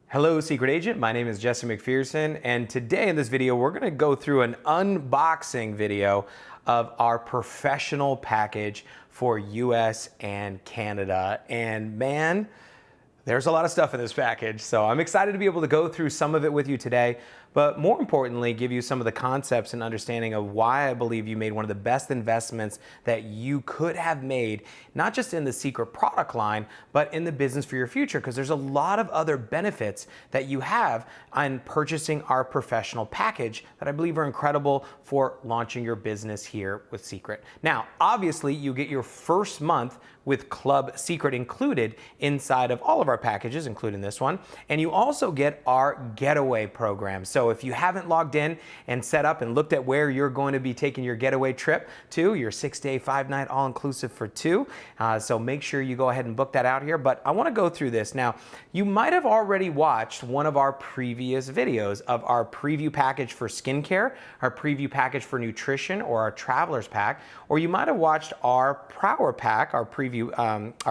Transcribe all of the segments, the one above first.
Hello, Secret Agent. My name is Jesse McPherson, and today in this video, we're gonna go through an unboxing video of our professional package for US and Canada. And man, there's a lot of stuff in this package, so I'm excited to be able to go through some of it with you today, but more importantly, give you some of the concepts and understanding of why I believe you made one of the best investments that you could have made, not just in the Secret product line, but in the business for your future, because there's a lot of other benefits that you have on purchasing our professional package that I believe are incredible for launching your business here with Secret. Now, obviously, you get your first month with Club Secret included inside of all of our packages, including this one. And you also get our getaway program. So if you haven't logged in and set up and looked at where you're going to be taking your getaway trip to, your 6-day, 5-night, all-inclusive for two, so make sure you go ahead and book that out here. But I wanna go through this. Now, you might have already watched one of our previous videos of our preview package for skincare, our preview package for nutrition, or our traveler's pack, or you might have watched our power pack, our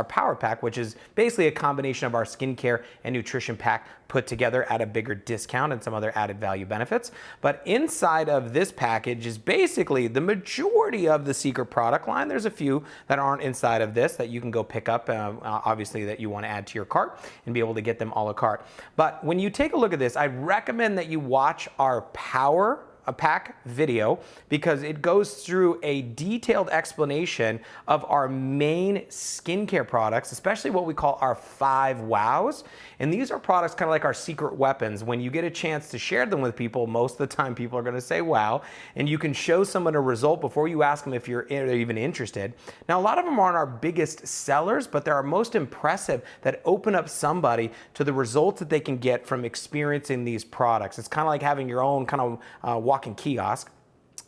power pack, which is basically a combination of our skincare and nutrition pack put together at a bigger discount and some other added value benefits. But inside of this package is basically the majority of the Secret product line. There's a few that aren't inside of this that you can go pick up, obviously, that you want to add to your cart and be able to get them a la carte. But when you take a look at this, I recommend that you watch our power pack video because it goes through a detailed explanation of our main skincare products, especially what we call our 5 wows. And these are products kind of like our secret weapons. When you get a chance to share them with people, most of the time people are going to say wow, and you can show someone a result before you ask them if you're even interested. Now, a lot of them aren't our biggest sellers, but they're our most impressive that open up somebody to the results that they can get from experiencing these products. It's kind of like having your own kind of walking kiosk.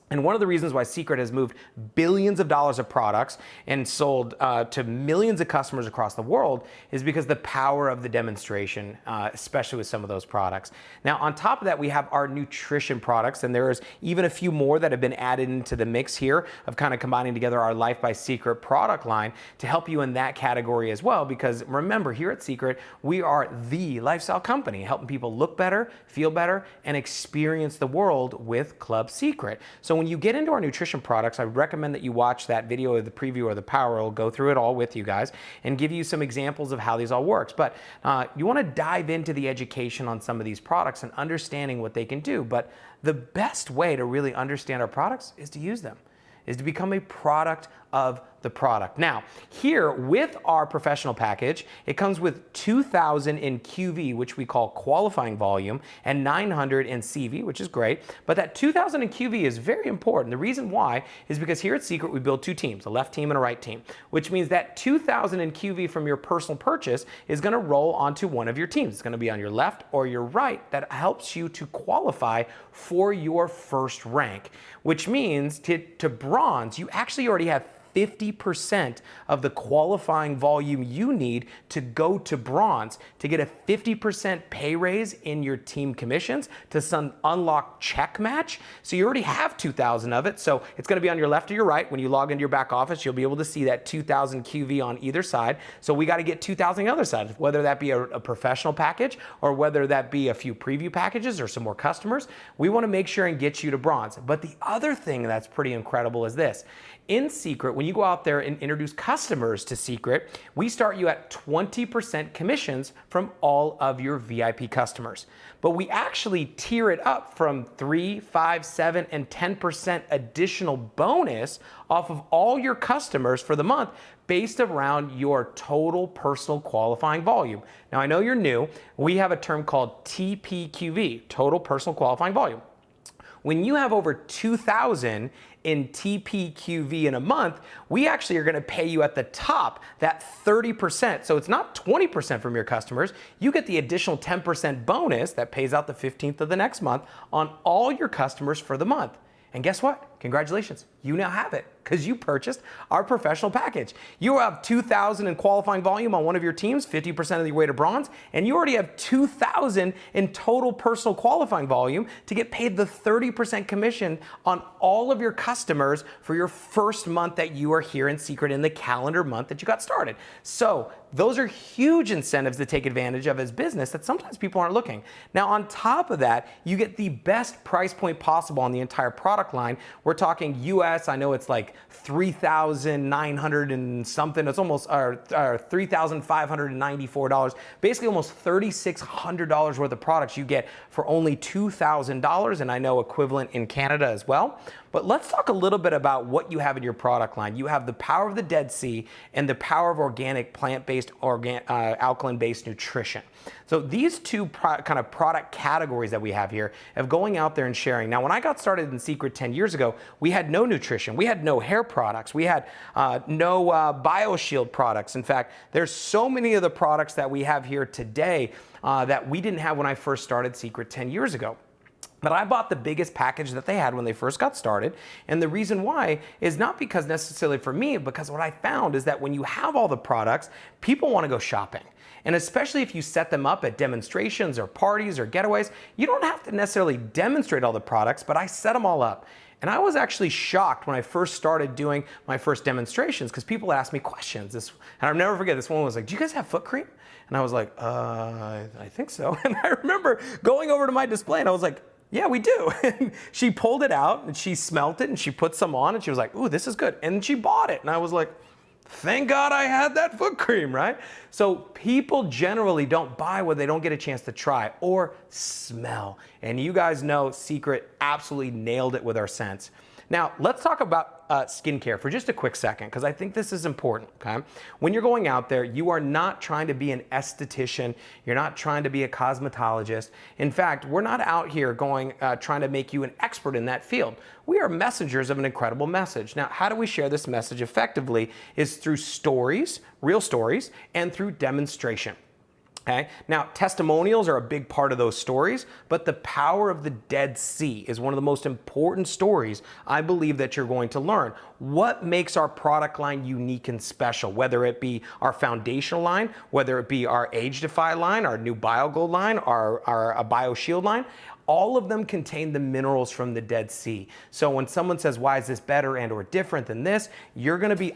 And one of the reasons why Secret has moved billions of dollars of products and sold to millions of customers across the world is because the power of the demonstration, especially with some of those products. Now, on top of that, we have our nutrition products, and there's even a few more that have been added into the mix here of kind of combining together our Life by Secret product line to help you in that category as well. Because remember, here at Secret, we are the lifestyle company, helping people look better, feel better, and experience the world with Club Secret. So when you get into our nutrition products, I recommend that you watch that video of the preview or the power. I'll go through it all with you guys and give you some examples of how these all works. But you want to dive into the education on some of these products and understanding what they can do. But the best way to really understand our products is to use them, is to become a product of the product. Now, here with our professional package, it comes with 2,000 in QV, which we call qualifying volume, and 900 in CV, which is great. But that 2,000 in QV is very important. The reason why is because here at Secret, we build 2 teams, a left team and a right team, which means that 2,000 in QV from your personal purchase is gonna roll onto one of your teams. It's gonna be on your left or your right. That helps you to qualify for your first rank, which means to bronze, you actually already have 50% of the qualifying volume you need to go to bronze to get a 50% pay raise in your team commissions to some unlock check match. So you already have 2,000 of it. So it's going to be on your left or your right. When you log into your back office, you'll be able to see that 2,000 QV on either side. So we got to get 2,000 on the other side, whether that be a professional package or whether that be a few preview packages or some more customers. We want to make sure and get you to bronze. But the other thing that's pretty incredible is this. In Secret, when you go out there and introduce customers to Secret, we start you at 20% commissions from all of your VIP customers. But we actually tier it up from 3, 5, 7, and 10% additional bonus off of all your customers for the month based around your total personal qualifying volume. Now, I know you're new. We have a term called TPQV, total personal qualifying volume. When you have over 2,000 in TPQV in a month, we actually are going to pay you at the top that 30%. So it's not 20% from your customers. You get the additional 10% bonus that pays out the 15th of the next month on all your customers for the month. And guess what? congratulations, you now have it because you purchased our professional package. You have 2,000 in qualifying volume on one of your teams, 50% of your way to bronze, and you already have 2,000 in total personal qualifying volume to get paid the 30% commission on all of your customers for your first month that you are here in Secret in the calendar month that you got started. So those are huge incentives to take advantage of as business that sometimes people aren't looking. Now, on top of that, you get the best price point possible on the entire product line. We're talking US, I know it's like 3,900 and something. It's almost $3,594. Basically almost $3,600 worth of products you get for only $2,000, and I know equivalent in Canada as well. But let's talk a little bit about what you have in your product line. You have the power of the Dead Sea and the power of organic, plant-based, alkaline-based nutrition. So these two kind of product categories that we have here of going out there and sharing. Now, when I got started in Secret 10 years ago, we had no nutrition. We had no hair products. We had no BioShield products. In fact, there's so many of the products that we have here today that we didn't have when I first started Secret 10 years ago. But I bought the biggest package that they had when they first got started. And the reason why is not because necessarily for me, because what I found is that when you have all the products, people want to go shopping. And especially if you set them up at demonstrations or parties or getaways, you don't have to necessarily demonstrate all the products, but I set them all up. And I was actually shocked when I first started doing my first demonstrations because people asked me questions. And I'll never forget, this one was like, do you guys have foot cream? And I was like, I think so. And I remember going over to my display and I was like, yeah, we do. And she pulled it out and she smelt it and she put some on and she was like, ooh, this is good. And she bought it. And I was like, thank God I had that foot cream, right? So people generally don't buy what they don't get a chance to try or smell. And you guys know Secret absolutely nailed it with our scents. Now, let's talk about skincare for just a quick second, because I think this is important, okay? When you're going out there, you are not trying to be an esthetician. You're not trying to be a cosmetologist. In fact, we're not out here trying to make you an expert in that field. We are messengers of an incredible message. Now, how do we share this message effectively is through stories, real stories, and through demonstration. Okay? Now, testimonials are a big part of those stories, but the power of the Dead Sea is one of the most important stories I believe that you're going to learn. What makes our product line unique and special, whether it be our foundational line, whether it be our Age Defy line, our new BioGold line, our BioShield line, all of them contain the minerals from the Dead Sea. So when someone says, why is this better and or different than this, you're gonna be,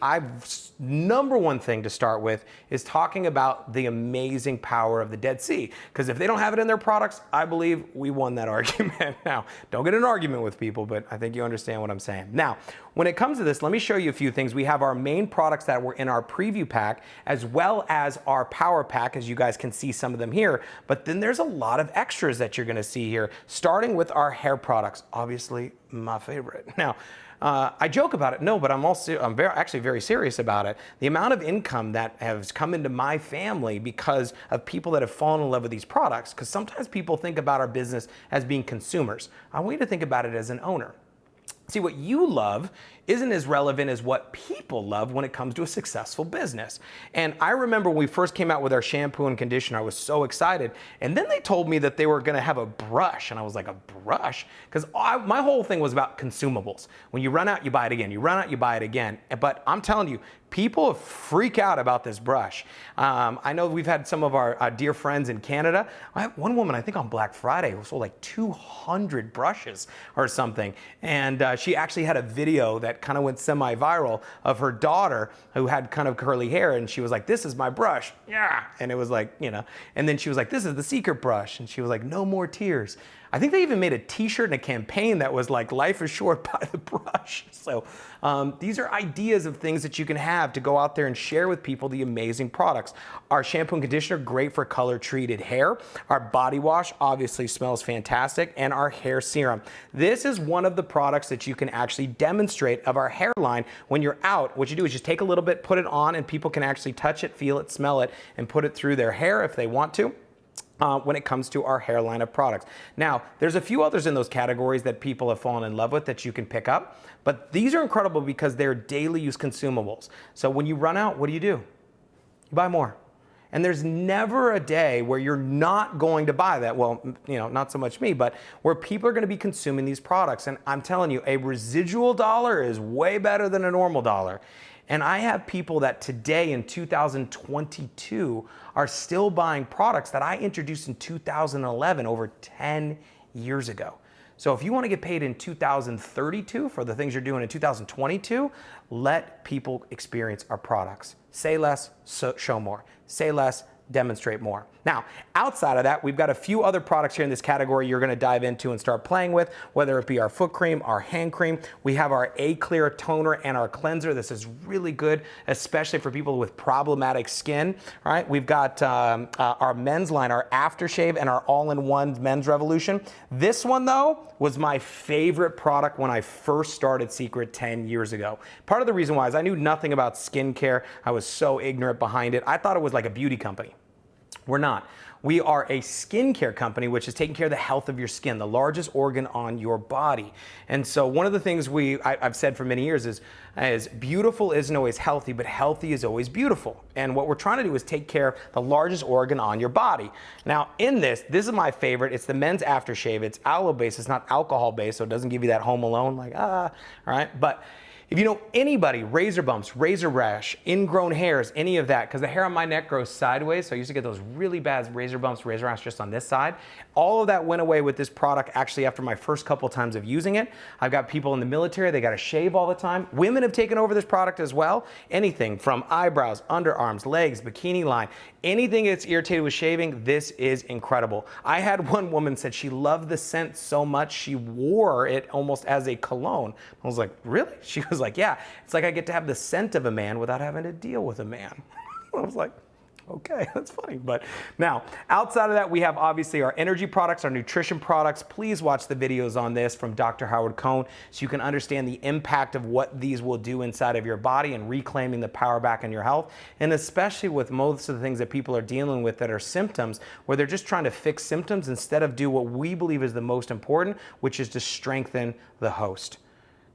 number one thing to start with is talking about the amazing power of the Dead Sea. Because if they don't have it in their products, I believe we won that argument. Now, don't get in an argument with people, but I think you understand what I'm saying. Now, when it comes to this, let me show you a few things. We have our main products that were in our preview pack, as well as our power pack, as you guys can see some of them here. But then there's a lot of extras that you're gonna see here, starting with our hair products, obviously my favorite. Now, I joke about it, no, but I'm actually very serious about it. The amount of income that has come into my family because of people that have fallen in love with these products, because sometimes people think about our business as being consumers. I want you to think about it as an owner. See, what you love isn't as relevant as what people love when it comes to a successful business. And I remember when we first came out with our shampoo and conditioner, I was so excited. And then they told me that they were gonna have a brush. And I was like, a brush? Because my whole thing was about consumables. When you run out, you buy it again. You run out, you buy it again. But I'm telling you, people freak out about this brush. I know we've had some of our dear friends in Canada. I have one woman, I think on Black Friday, who sold like 200 brushes or something. And she actually had a video that kind of went semi-viral of her daughter who had kind of curly hair. And she was like, this is my brush. Yeah. And it was like, you know, and then she was like, this is the Secret brush. And she was like, no more tears. I think they even made a t-shirt and a campaign that was like, life is short by the brush. So these are ideas of things that you can have to go out there and share with people the amazing products. Our shampoo and conditioner, great for color treated hair. Our body wash obviously smells fantastic. And our hair serum. This is one of the products that you can actually demonstrate of our hairline when you're out. What you do is just take a little bit, put it on, and people can actually touch it, feel it, smell it, and put it through their hair if they want to. When it comes to our hairline of products. Now, there's a few others in those categories that people have fallen in love with that you can pick up, but these are incredible because they're daily use consumables. So when you run out, what do? You buy more. And there's never a day where you're not going to buy that. Well, not so much me, but where people are going to be consuming these products. And I'm telling you, a residual dollar is way better than a normal dollar. And I have people that today in 2022 are still buying products that I introduced in 2011, over 10 years ago. So if you want to get paid in 2032 for the things you're doing in 2022, let people experience our products. Say less, show more. Say less, demonstrate more. Now, outside of that, we've got a few other products here in this category you're going to dive into and start playing with, whether it be our foot cream, our hand cream. We have our A-Clear toner and our cleanser. This is really good, especially for people with problematic skin. All right, we've got our men's line, our aftershave, and our all-in-one men's revolution. This one, though, was my favorite product when I first started Secret 10 years ago. Part of the reason why is I knew nothing about skincare. I was so ignorant behind it. I thought it was like a beauty company. We're not. We are a skincare company, which is taking care of the health of your skin, the largest organ on your body. And so one of the things I've said for many years is beautiful isn't always healthy, but healthy is always beautiful. And what we're trying to do is take care of the largest organ on your body. Now in this is my favorite. It's the men's aftershave. It's aloe-based. It's not alcohol-based, so it doesn't give you that home alone, like, all right? But if you know anybody, razor bumps, razor rash, ingrown hairs, any of that, because the hair on my neck grows sideways, so I used to get those really bad razor bumps, razor rash just on this side. All of that went away with this product actually after my first couple times of using it. I've got people in the military, they got to shave all the time. Women have taken over this product as well. Anything from eyebrows, underarms, legs, bikini line, anything that's irritated with shaving, this is incredible. I had one woman said she loved the scent so much she wore it almost as a cologne. I was like, really? She was like, yeah, it's like I get to have the scent of a man without having to deal with a man. I was like, okay, that's funny. But now, outside of that, we have obviously our energy products, our nutrition products. Please watch the videos on this from Dr. Howard Cohn so you can understand the impact of what these will do inside of your body and reclaiming the power back in your health. And especially with most of the things that people are dealing with that are symptoms, where they're just trying to fix symptoms instead of do what we believe is the most important, which is to strengthen the host.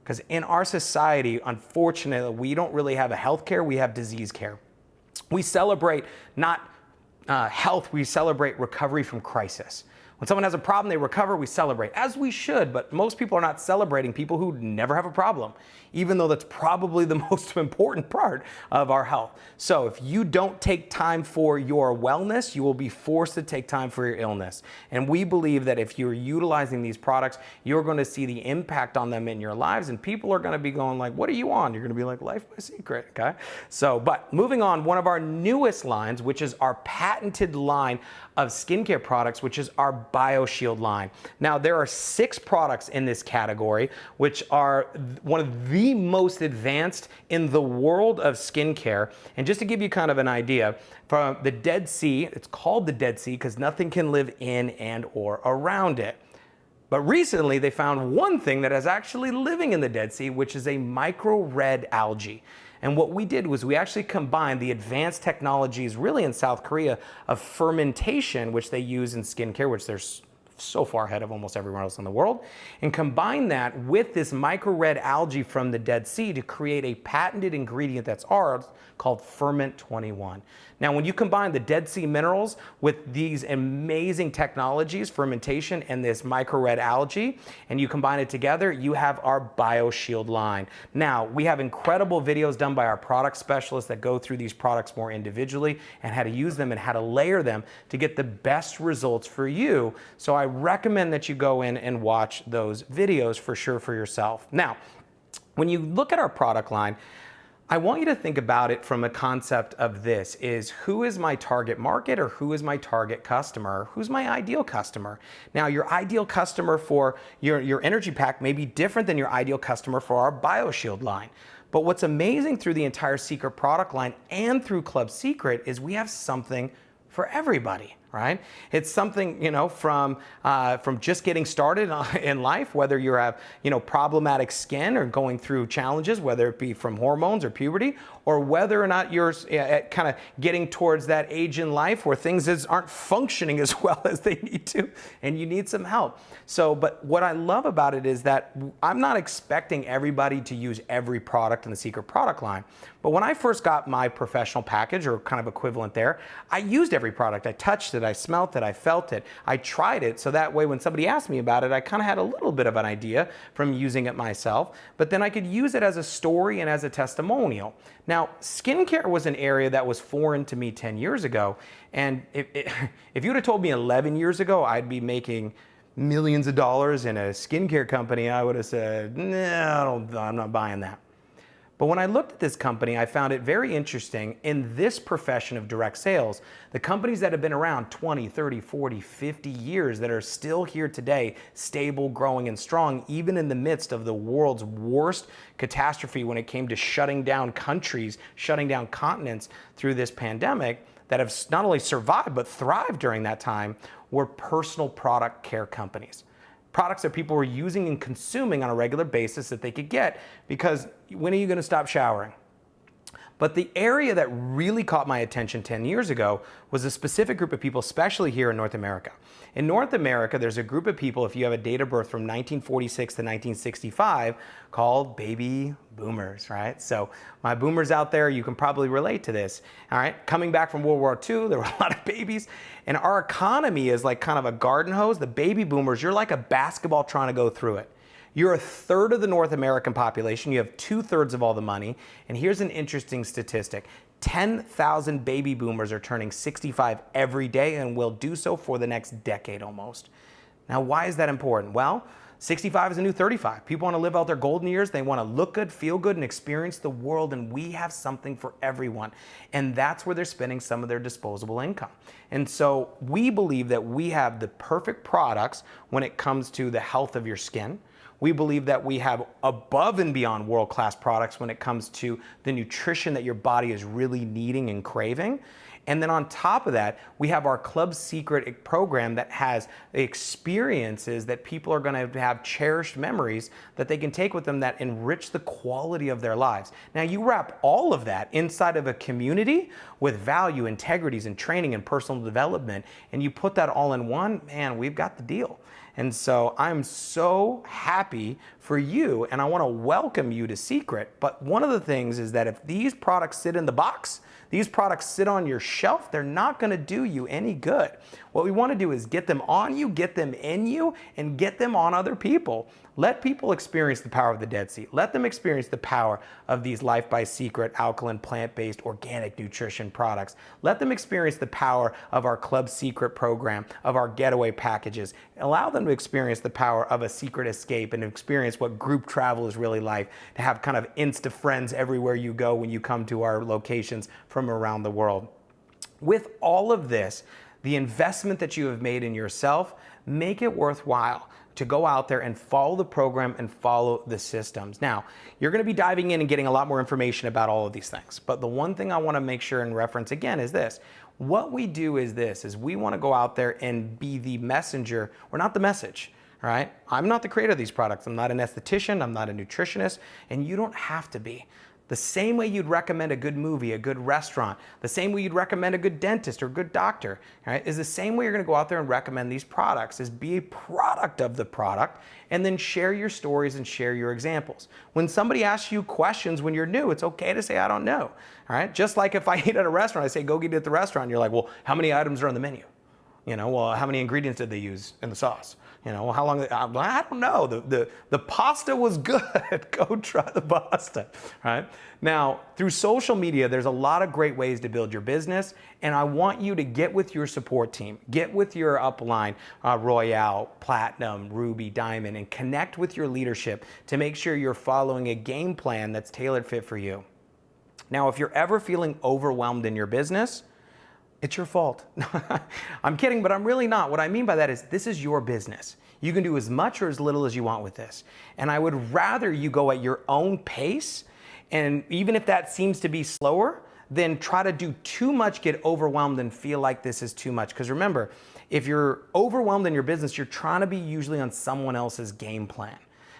Because in our society, unfortunately, we don't really have a health care, we have disease care. We celebrate not health, we celebrate recovery from crisis. When someone has a problem, they recover, we celebrate, as we should, but most people are not celebrating people who never have a problem, even though that's probably the most important part of our health. So if you don't take time for your wellness, you will be forced to take time for your illness. And we believe that if you're utilizing these products, you're going to see the impact on them in your lives, and people are going to be going like, what are you on? You're going to be like, Life by Secret, okay? So, but moving on, one of our newest lines, which is our patented line of skincare products, which is our BioShield line. Now, there are 6 products in this category, which are one of the most advanced in the world of skincare. And just to give you kind of an idea, from the Dead Sea, it's called the Dead Sea because nothing can live in and or around it. But recently they found one thing that is actually living in the Dead Sea, which is a micro red algae. And what we did was we actually combined the advanced technologies really in South Korea of fermentation, which they use in skincare, which they're so far ahead of almost everywhere else in the world, and combine that with this micro red algae from the Dead Sea to create a patented ingredient that's ours called Ferment 21. Now, when you combine the Dead Sea minerals with these amazing technologies, fermentation and this micro red algae, and you combine it together, you have our BioShield line. Now, we have incredible videos done by our product specialists that go through these products more individually and how to use them and how to layer them to get the best results for you. So I recommend that you go in and watch those videos for sure for yourself. Now, when you look at our product line, I want you to think about it from a concept of this is who is my target market or who is my target customer? Who's my ideal customer? Now, your ideal customer for your energy pack may be different than your ideal customer for our BioShield line. But what's amazing through the entire Secret product line and through Club Secret is we have something for everybody. Right? It's something, from just getting started in life, whether you have, problematic skin or going through challenges, whether it be from hormones or puberty, or whether or not you're kind of getting towards that age in life where things aren't functioning as well as they need to, and you need some help. So, but what I love about it is that I'm not expecting everybody to use every product in the Secret product line. But when I first got my professional package, or kind of equivalent there, I used every product. I touched it, I smelt it, I felt it, I tried it, so that way when somebody asked me about it, I kind of had a little bit of an idea from using it myself, but then I could use it as a story and as a testimonial. Now, skincare was an area that was foreign to me 10 years ago, and if you would have told me 11 years ago I'd be making millions of dollars in a skincare company, I would have said, no, I'm not buying that. But when I looked at this company, I found it very interesting in this profession of direct sales. The companies that have been around 20, 30, 40, 50 years that are still here today, stable, growing, and strong, even in the midst of the world's worst catastrophe when it came to shutting down countries, shutting down continents through this pandemic, that have not only survived but thrived during that time, were personal product care companies. Products that people were using and consuming on a regular basis that they could get, because when are you going to stop showering? But the area that really caught my attention 10 years ago was a specific group of people, especially here in North America. In North America, there's a group of people, if you have a date of birth from 1946 to 1965, called baby boomers, right? So my boomers out there, you can probably relate to this, all right? Coming back from World War II, there were a lot of babies, and our economy is like kind of a garden hose. The baby boomers, you're like a basketball trying to go through it. You're a third of the North American population. You have 2/3 of all the money. And here's an interesting statistic. 10,000 baby boomers are turning 65 every day and will do so for the next decade almost. Now, why is that important? Well, 65 is a new 35. People want to live out their golden years. They want to look good, feel good, and experience the world. And we have something for everyone. And that's where they're spending some of their disposable income. And so we believe that we have the perfect products when it comes to the health of your skin. We believe that we have above and beyond world-class products when it comes to the nutrition that your body is really needing and craving. And then on top of that, we have our Club Secret program that has experiences that people are going to have cherished memories that they can take with them that enrich the quality of their lives. Now, you wrap all of that inside of a community with value, integrities, and training and personal development, and you put that all in one, man, we've got the deal. And so I'm so happy for you, and I want to welcome you to Secret. But one of the things is that if these products sit in the box, these products sit on your shelf, they're not going to do you any good. What we want to do is get them on you, get them in you, and get them on other people. Let people experience the power of the Dead Sea. Let them experience the power of these Life by Secret alkaline, plant-based, organic nutrition products. Let them experience the power of our Club Secret program, of our getaway packages. Allow them to experience the power of a secret escape and experience what group travel is really like, to have kind of Insta friends everywhere you go when you come to our locations from around the world. With all of this, the investment that you have made in yourself, make it worthwhile to go out there and follow the program and follow the systems. Now, you're going to be diving in and getting a lot more information about all of these things. But the one thing I want to make sure and reference again is this. What we do is this, is we want to go out there and be the messenger. We're not the message, all right? I'm not the creator of these products. I'm not an esthetician. I'm not a nutritionist. And you don't have to be. The same way you'd recommend a good movie, a good restaurant, the same way you'd recommend a good dentist or good doctor, right, is the same way you're going to go out there and recommend these products, is be a product of the product, and then share your stories and share your examples. When somebody asks you questions when you're new, it's okay to say, I don't know, all right? Just like if I eat at a restaurant, I say, go get it at the restaurant. You're like, well, how many items are on the menu? You know, well, how many ingredients did they use in the sauce? You know, how long, I don't know. The pasta was good. Go try the pasta, right? Now, through social media, there's a lot of great ways to build your business, and I want you to get with your support team, get with your upline, Royale, Platinum, Ruby, Diamond, and connect with your leadership to make sure you're following a game plan that's tailored fit for you. Now, if you're ever feeling overwhelmed in your business, it's your fault. I'm kidding, but I'm really not. What I mean by that is this is your business. You can do as much or as little as you want with this. And I would rather you go at your own pace, and even if that seems to be slower, then try to do too much, get overwhelmed, and feel like this is too much. Because remember, if you're overwhelmed in your business, you're trying to be usually on someone else's game plan.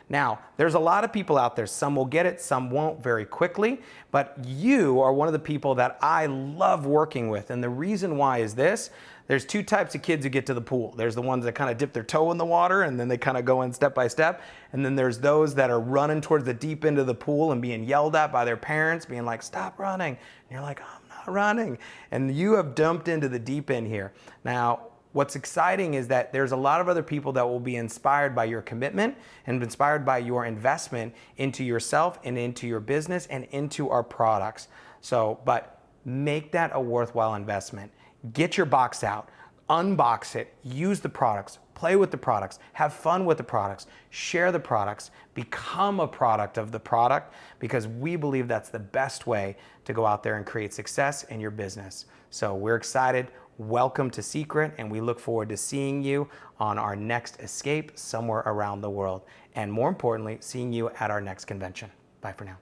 Now, there's a lot of people out there, some will get it, some won't very quickly, but you are one of the people that I love working with. And the reason why is this: there's two types of kids who get to the pool. There's the ones that kind of dip their toe in the water and then they kind of go in step by step. And then there's those that are running towards the deep end of the pool and being yelled at by their parents, being like, stop running. And you're like, I'm not running. And you have dumped into the deep end here. Now, what's exciting is that there's a lot of other people that will be inspired by your commitment and inspired by your investment into yourself and into your business and into our products. So, but make that a worthwhile investment. Get your box out, unbox it, use the products, play with the products, have fun with the products, share the products, become a product of the product, because we believe that's the best way to go out there and create success in your business. So we're excited. Welcome to Secret, and we look forward to seeing you on our next escape somewhere around the world. And more importantly, seeing you at our next convention. Bye for now.